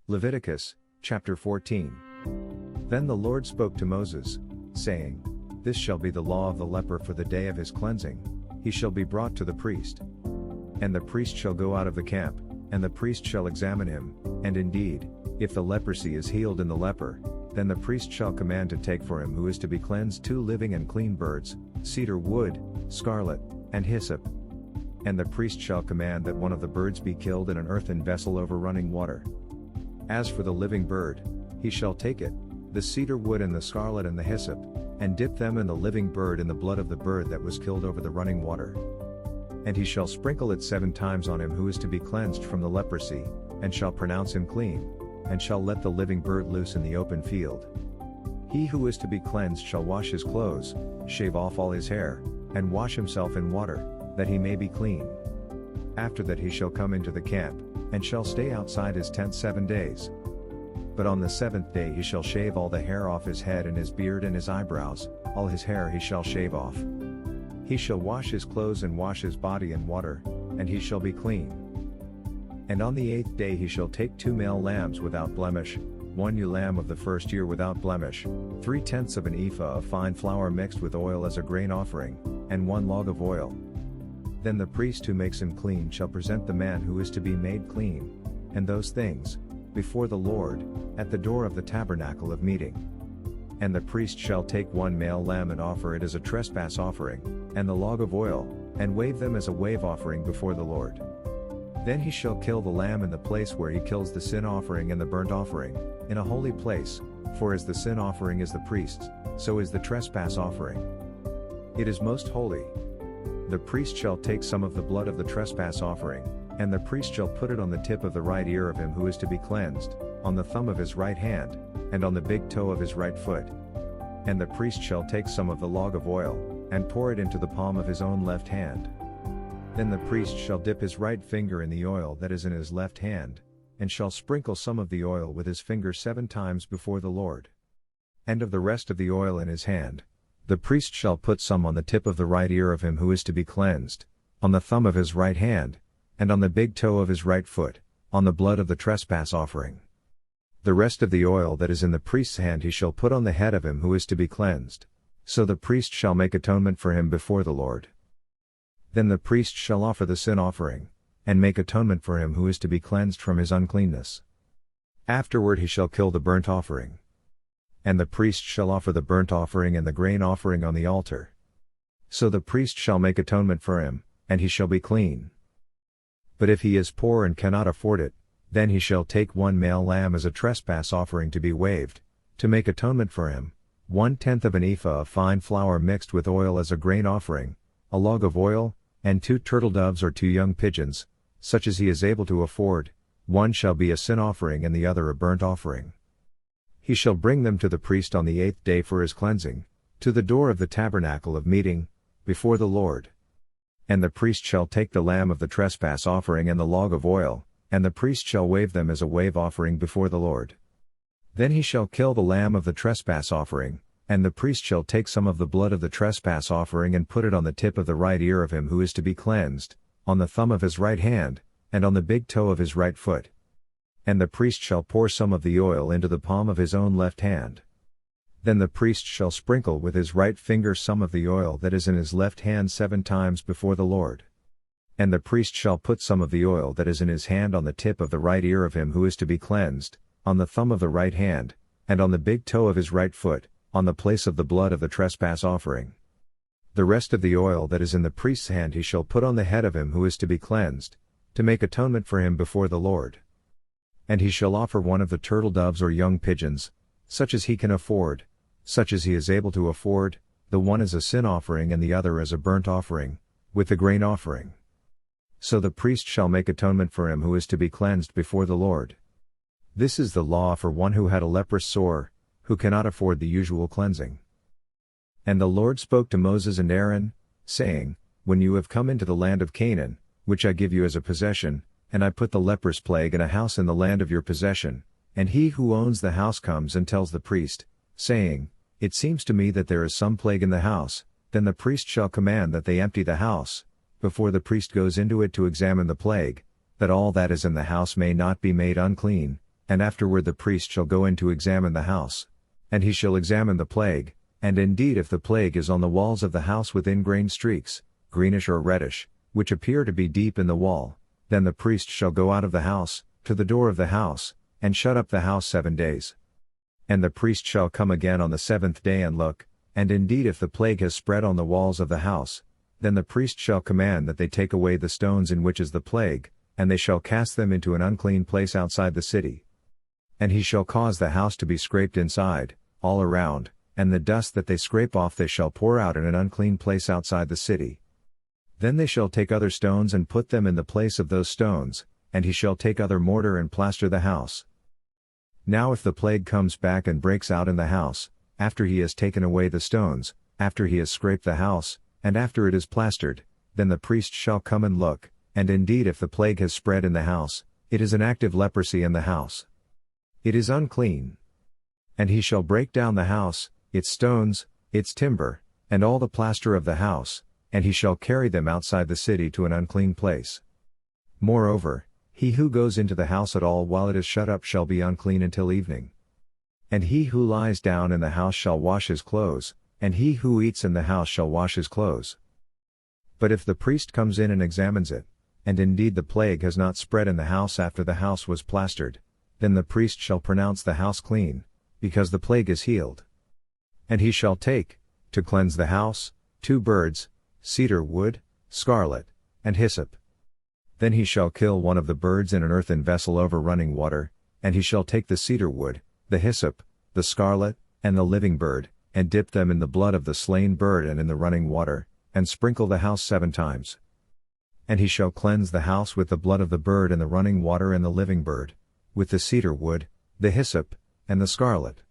Leviticus, chapter 14. Then the Lord spoke to Moses, saying, This shall be the law of the leper for the day of his cleansing. He shall be brought to the priest. And the priest shall go out of the camp, and the priest shall examine him, and indeed, if the leprosy is healed in the leper, then the priest shall command to take for him who is to be cleansed 2 living and clean birds, cedar wood, scarlet, and hyssop. And the priest shall command that one of the birds be killed in an earthen vessel over running water. As for the living bird, he shall take it, the cedar wood and the scarlet and the hyssop, and dip them and the living bird in the blood of the bird that was killed over the running water. And he shall sprinkle it 7 times on him who is to be cleansed from the leprosy, and shall pronounce him clean, and shall let the living bird loose in the open field. He who is to be cleansed shall wash his clothes, shave off all his hair, and wash himself in water, that he may be clean. After that he shall come into the camp, and shall stay outside his tent 7 days. But on the 7th day he shall shave all the hair off his head and his beard and his eyebrows, all his hair he shall shave off. He shall wash his clothes and wash his body in water, and he shall be clean. And on the 8th day he shall take 2 male lambs without blemish, 1 ewe lamb of the first year without blemish, 3/10 of an ephah of fine flour mixed with oil as a grain offering, and 1 log of oil. Then the priest who makes him clean shall present the man who is to be made clean, and those things, before the Lord, at the door of the tabernacle of meeting. And the priest shall take 1 male lamb and offer it as a trespass offering, and the log of oil, and wave them as a wave offering before the Lord. Then he shall kill the lamb in the place where he kills the sin offering and the burnt offering, in a holy place, for as the sin offering is the priest's, so is the trespass offering. It is most holy. The priest shall take some of the blood of the trespass offering, and the priest shall put it on the tip of the right ear of him who is to be cleansed, on the thumb of his right hand, and on the big toe of his right foot. And the priest shall take some of the log of oil, and pour it into the palm of his own left hand. Then the priest shall dip his right finger in the oil that is in his left hand, and shall sprinkle some of the oil with his finger 7 times before the Lord. And of the rest of the oil in his hand, the priest shall put some on the tip of the right ear of him who is to be cleansed, on the thumb of his right hand, and on the big toe of his right foot, on the blood of the trespass offering. The rest of the oil that is in the priest's hand he shall put on the head of him who is to be cleansed, so the priest shall make atonement for him before the Lord. Then the priest shall offer the sin offering, and make atonement for him who is to be cleansed from his uncleanness. Afterward he shall kill the burnt offering. And the priest shall offer the burnt offering and the grain offering on the altar. So the priest shall make atonement for him, and he shall be clean. But if he is poor and cannot afford it, then he shall take 1 male lamb as a trespass offering to be waved, to make atonement for him, 1/10 of an ephah of fine flour mixed with oil as a grain offering, a log of oil, and 2 turtle doves or 2 young pigeons, such as he is able to afford. One shall be a sin offering and the other a burnt offering. He shall bring them to the priest on the 8th day for his cleansing, to the door of the tabernacle of meeting, before the Lord. And the priest shall take the lamb of the trespass offering and the log of oil, and the priest shall wave them as a wave offering before the Lord. Then he shall kill the lamb of the trespass offering, and the priest shall take some of the blood of the trespass offering and put it on the tip of the right ear of him who is to be cleansed, on the thumb of his right hand, and on the big toe of his right foot. And the priest shall pour some of the oil into the palm of his own left hand. Then the priest shall sprinkle with his right finger some of the oil that is in his left hand 7 times before the Lord. And the priest shall put some of the oil that is in his hand on the tip of the right ear of him who is to be cleansed, on the thumb of the right hand, and on the big toe of his right foot, on the place of the blood of the trespass offering. The rest of the oil that is in the priest's hand he shall put on the head of him who is to be cleansed, to make atonement for him before the Lord. And he shall offer 1 of the turtle doves or young pigeons, such as he can afford, such as he is able to afford, the one as a sin offering and the other as a burnt offering, with the grain offering. So the priest shall make atonement for him who is to be cleansed before the Lord. This is the law for one who had a leprous sore, who cannot afford the usual cleansing. And the Lord spoke to Moses and Aaron, saying, When you have come into the land of Canaan, which I give you as a possession, and I put the leprous plague in a house in the land of your possession, and he who owns the house comes and tells the priest, saying, It seems to me that there is some plague in the house, then the priest shall command that they empty the house, before the priest goes into it to examine the plague, that all that is in the house may not be made unclean, and afterward the priest shall go in to examine the house. And he shall examine the plague, and indeed if the plague is on the walls of the house with ingrained streaks, greenish or reddish, which appear to be deep in the wall, then the priest shall go out of the house, to the door of the house, and shut up the house 7 days. And the priest shall come again on the 7th day and look, and indeed if the plague has spread on the walls of the house, then the priest shall command that they take away the stones in which is the plague, and they shall cast them into an unclean place outside the city. And he shall cause the house to be scraped inside, all around, and the dust that they scrape off they shall pour out in an unclean place outside the city. Then they shall take other stones and put them in the place of those stones, and he shall take other mortar and plaster the house. Now if the plague comes back and breaks out in the house, after he has taken away the stones, after he has scraped the house, and after it is plastered, then the priest shall come and look, and indeed if the plague has spread in the house, it is an active leprosy in the house. It is unclean. And he shall break down the house, its stones, its timber, and all the plaster of the house, and he shall carry them outside the city to an unclean place. Moreover, he who goes into the house at all while it is shut up shall be unclean until evening. And he who lies down in the house shall wash his clothes, and he who eats in the house shall wash his clothes. But if the priest comes in and examines it, and indeed the plague has not spread in the house after the house was plastered, then the priest shall pronounce the house clean, because the plague is healed. And he shall take, to cleanse the house, 2 birds, cedar wood, scarlet, and hyssop. Then he shall kill one of the birds in an earthen vessel over running water, and he shall take the cedar wood, the hyssop, the scarlet, and the living bird, and dip them in the blood of the slain bird and in the running water, and sprinkle the house 7 times. And he shall cleanse the house with the blood of the bird and the running water and the living bird, with the cedar wood, the hyssop, and the scarlet.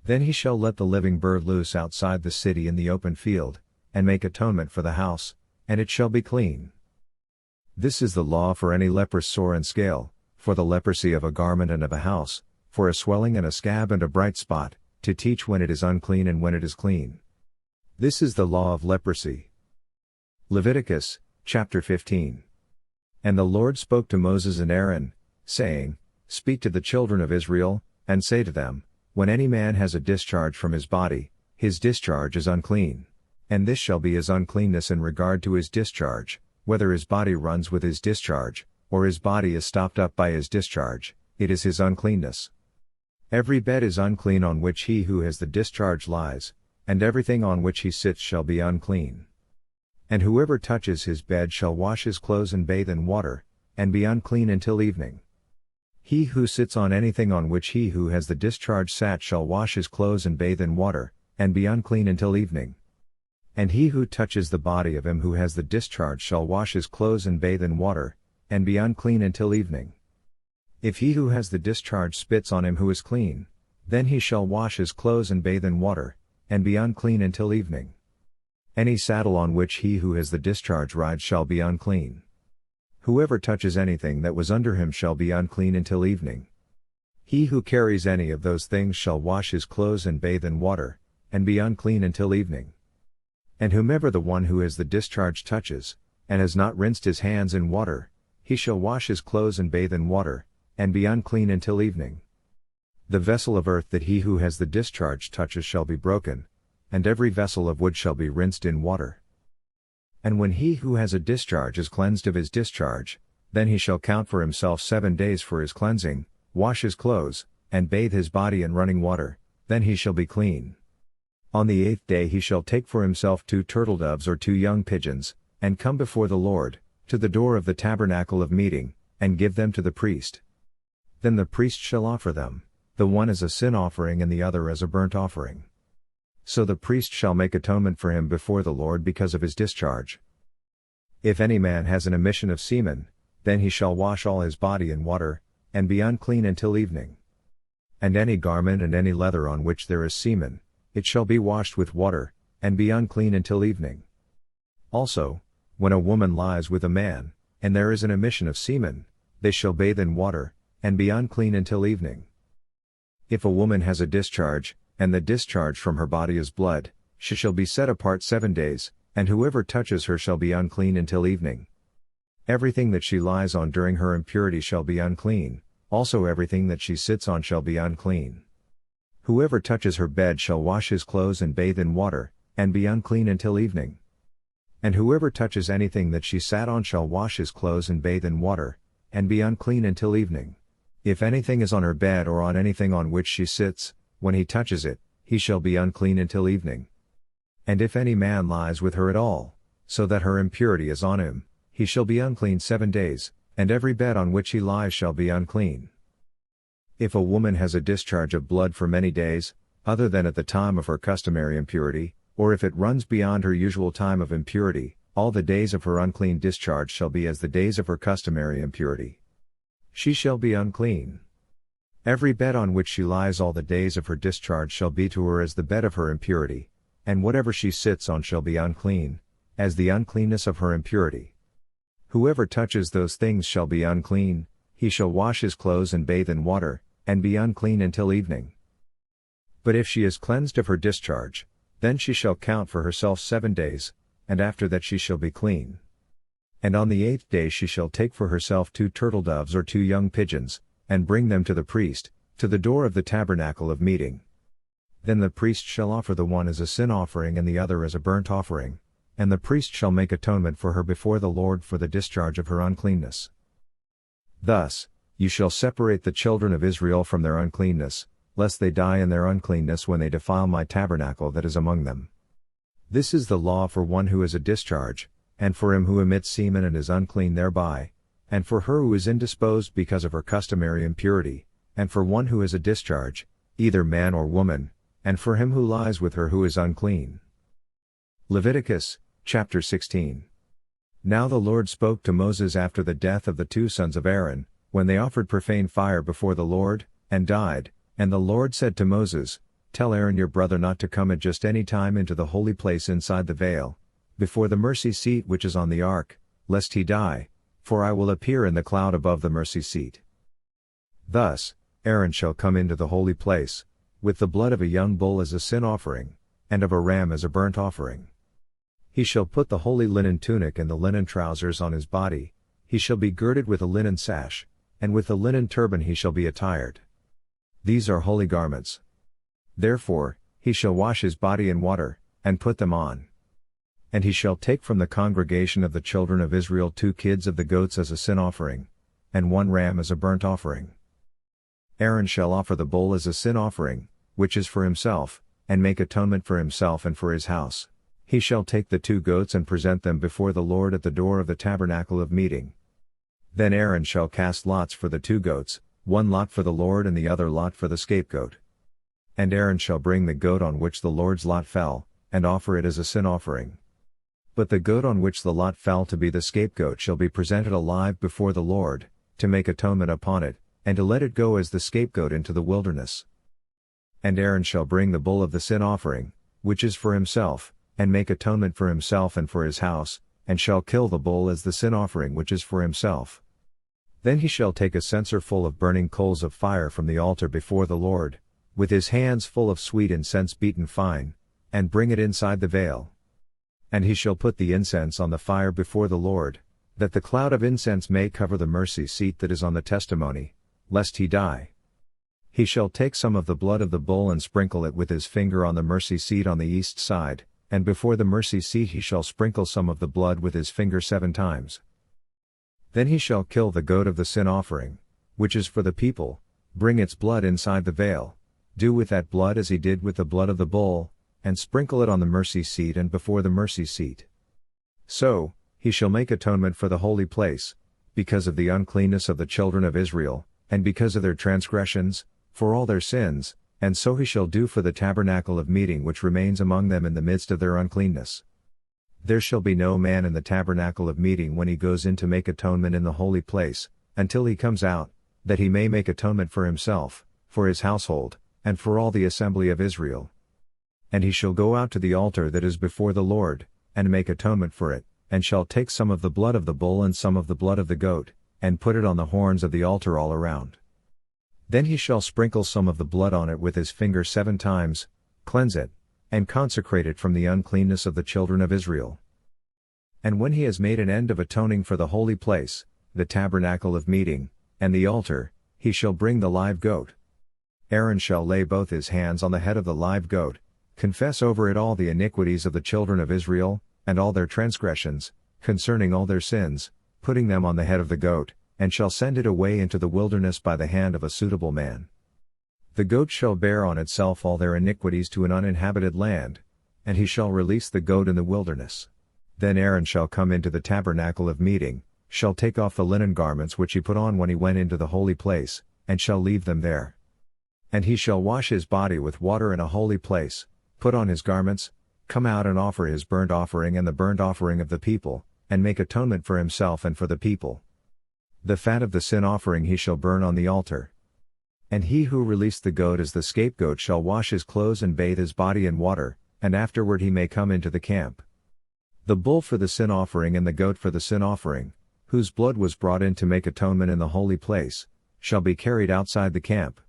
Then he shall let the living bird loose outside the city in the open field, and make atonement for the house, and it shall be clean. This is the law for any leprous sore and scale, for the leprosy of a garment and of a house, for a swelling and a scab and a bright spot, to teach when it is unclean and when it is clean. This is the law of leprosy. Leviticus, chapter 15. And the Lord spoke to Moses and Aaron, saying, Speak to the children of Israel, and say to them, When any man has a discharge from his body, his discharge is unclean. And this shall be his uncleanness in regard to his discharge, whether his body runs with his discharge, or his body is stopped up by his discharge, it is his uncleanness. Every bed is unclean on which he who has the discharge lies, and everything on which he sits shall be unclean. And whoever touches his bed shall wash his clothes and bathe in water, and be unclean until evening. He who sits on anything on which he who has the discharge sat shall wash his clothes and bathe in water, and be unclean until evening. And he who touches the body of him who has the discharge shall wash his clothes and bathe in water, and be unclean until evening. If he who has the discharge spits on him who is clean, then he shall wash his clothes and bathe in water, and be unclean until evening. Any saddle on which he who has the discharge rides shall be unclean. Whoever touches anything that was under him shall be unclean until evening. He who carries any of those things shall wash his clothes and bathe in water, and be unclean until evening. And whomever the one who has the discharge touches, and has not rinsed his hands in water, he shall wash his clothes and bathe in water, and be unclean until evening. The vessel of earth that he who has the discharge touches shall be broken, and every vessel of wood shall be rinsed in water. And when he who has a discharge is cleansed of his discharge, then he shall count for himself 7 days for his cleansing, wash his clothes, and bathe his body in running water, then he shall be clean. On the 8th day he shall take for himself 2 turtle-doves or 2 young pigeons, and come before the Lord, to the door of the tabernacle of meeting, and give them to the priest. Then the priest shall offer them, the one as a sin offering and the other as a burnt offering. So the priest shall make atonement for him before the Lord because of his discharge. If any man has an emission of semen, then he shall wash all his body in water, and be unclean until evening. And any garment and any leather on which there is semen, it shall be washed with water, and be unclean until evening. Also, when a woman lies with a man, and there is an emission of semen, they shall bathe in water, and be unclean until evening. If a woman has a discharge, and the discharge from her body is blood, she shall be set apart 7 days, and whoever touches her shall be unclean until evening. Everything that she lies on during her impurity shall be unclean, also everything that she sits on shall be unclean. Whoever touches her bed shall wash his clothes and bathe in water, and be unclean until evening. And whoever touches anything that she sat on shall wash his clothes and bathe in water, and be unclean until evening. If anything is on her bed or on anything on which she sits, when he touches it, he shall be unclean until evening. And if any man lies with her at all, so that her impurity is on him, he shall be unclean 7 days, and every bed on which he lies shall be unclean. If a woman has a discharge of blood for many days, other than at the time of her customary impurity, or if it runs beyond her usual time of impurity, all the days of her unclean discharge shall be as the days of her customary impurity. She shall be unclean. Every bed on which she lies all the days of her discharge shall be to her as the bed of her impurity, and whatever she sits on shall be unclean, as the uncleanness of her impurity. Whoever touches those things shall be unclean, he shall wash his clothes and bathe in water, and be unclean until evening. But if she is cleansed of her discharge, then she shall count for herself 7 days, and after that she shall be clean. And on the 8th day she shall take for herself 2 turtle doves or 2 young pigeons, and bring them to the priest, to the door of the tabernacle of meeting. Then the priest shall offer the one as a sin offering and the other as a burnt offering, and the priest shall make atonement for her before the Lord for the discharge of her uncleanness. Thus, you shall separate the children of Israel from their uncleanness, lest they die in their uncleanness when they defile my tabernacle that is among them. This is the law for one who is a discharge, and for him who emits semen and is unclean thereby, and for her who is indisposed because of her customary impurity, and for one who is a discharge, either man or woman, and for him who lies with her who is unclean. Leviticus, chapter 16. Now the Lord spoke to Moses after the death of the 2 sons of Aaron, when they offered profane fire before the Lord, and died, and the Lord said to Moses, Tell Aaron your brother not to come at just any time into the holy place inside the veil, before the mercy seat which is on the ark, lest he die, for I will appear in the cloud above the mercy seat. Thus, Aaron shall come into the holy place, with the blood of a young bull as a sin offering, and of a ram as a burnt offering. He shall put the holy linen tunic and the linen trousers on his body, he shall be girded with a linen sash, and with the linen turban he shall be attired. These are holy garments. Therefore, he shall wash his body in water, and put them on. And he shall take from the congregation of the children of Israel 2 kids of the goats as a sin offering, and 1 ram as a burnt offering. Aaron shall offer the bull as a sin offering, which is for himself, and make atonement for himself and for his house. He shall take the 2 goats and present them before the Lord at the door of the tabernacle of meeting. Then Aaron shall cast lots for the 2 goats, 1 lot for the Lord and the other lot for the scapegoat. And Aaron shall bring the goat on which the Lord's lot fell, and offer it as a sin offering. But the goat on which the lot fell to be the scapegoat shall be presented alive before the Lord, to make atonement upon it, and to let it go as the scapegoat into the wilderness. And Aaron shall bring the bull of the sin offering, which is for himself, and make atonement for himself and for his house, and shall kill the bull as the sin offering which is for himself. Then he shall take a censer full of burning coals of fire from the altar before the Lord, with his hands full of sweet incense beaten fine, and bring it inside the veil. And he shall put the incense on the fire before the Lord, that the cloud of incense may cover the mercy seat that is on the testimony, lest he die. He shall take some of the blood of the bull and sprinkle it with his finger on the mercy seat on the east side, and before the mercy seat he shall sprinkle some of the blood with his finger 7 times. Then he shall kill the goat of the sin offering, which is for the people, bring its blood inside the veil, do with that blood as he did with the blood of the bull, and sprinkle it on the mercy seat and before the mercy seat. So, he shall make atonement for the holy place, because of the uncleanness of the children of Israel, and because of their transgressions, for all their sins, and so he shall do for the tabernacle of meeting which remains among them in the midst of their uncleanness. There shall be no man in the tabernacle of meeting when he goes in to make atonement in the holy place, until he comes out, that he may make atonement for himself, for his household, and for all the assembly of Israel. And he shall go out to the altar that is before the Lord, and make atonement for it, and shall take some of the blood of the bull and some of the blood of the goat, and put it on the horns of the altar all around. Then he shall sprinkle some of the blood on it with his finger 7 times, cleanse it, and consecrate it from the uncleanness of the children of Israel. And when he has made an end of atoning for the holy place, the tabernacle of meeting, and the altar, he shall bring the live goat. Aaron shall lay both his hands on the head of the live goat, confess over it all the iniquities of the children of Israel, and all their transgressions, concerning all their sins, putting them on the head of the goat, and shall send it away into the wilderness by the hand of a suitable man. The goat shall bear on itself all their iniquities to an uninhabited land, and he shall release the goat in the wilderness. Then Aaron shall come into the tabernacle of meeting, shall take off the linen garments which he put on when he went into the holy place, and shall leave them there. And he shall wash his body with water in a holy place, put on his garments, come out and offer his burnt offering and the burnt offering of the people, and make atonement for himself and for the people. The fat of the sin offering he shall burn on the altar. And he who released the goat as the scapegoat shall wash his clothes and bathe his body in water, and afterward he may come into the camp. The bull for the sin offering and the goat for the sin offering, whose blood was brought in to make atonement in the holy place, shall be carried outside the camp.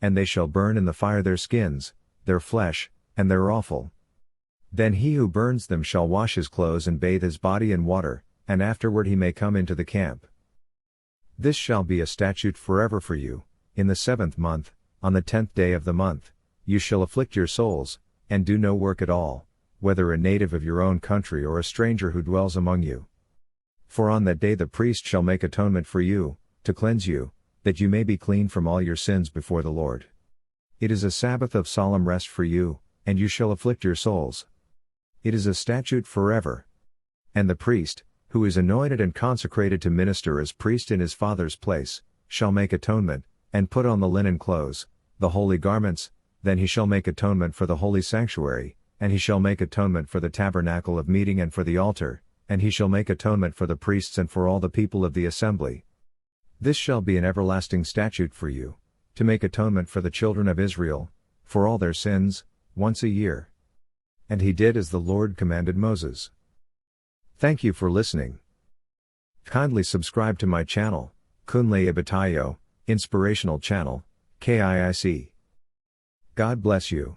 And they shall burn in the fire their skins, their flesh, and their offal. Then he who burns them shall wash his clothes and bathe his body in water, and afterward he may come into the camp. This shall be a statute forever for you. In the 7th month, on the 10th day of the month, you shall afflict your souls, and do no work at all, whether a native of your own country or a stranger who dwells among you. For on that day the priest shall make atonement for you, to cleanse you, that you may be clean from all your sins before the Lord. It is a Sabbath of solemn rest for you, and you shall afflict your souls. It is a statute forever. And the priest, who is anointed and consecrated to minister as priest in his father's place, shall make atonement, and put on the linen clothes, the holy garments, then he shall make atonement for the holy sanctuary, and he shall make atonement for the tabernacle of meeting and for the altar, and he shall make atonement for the priests and for all the people of the assembly. This shall be an everlasting statute for you, to make atonement for the children of Israel, for all their sins, once a year. And he did as the Lord commanded Moses. Thank you for listening. Kindly subscribe to my channel, KIIC Inspirational Channel, KIIC. God bless you.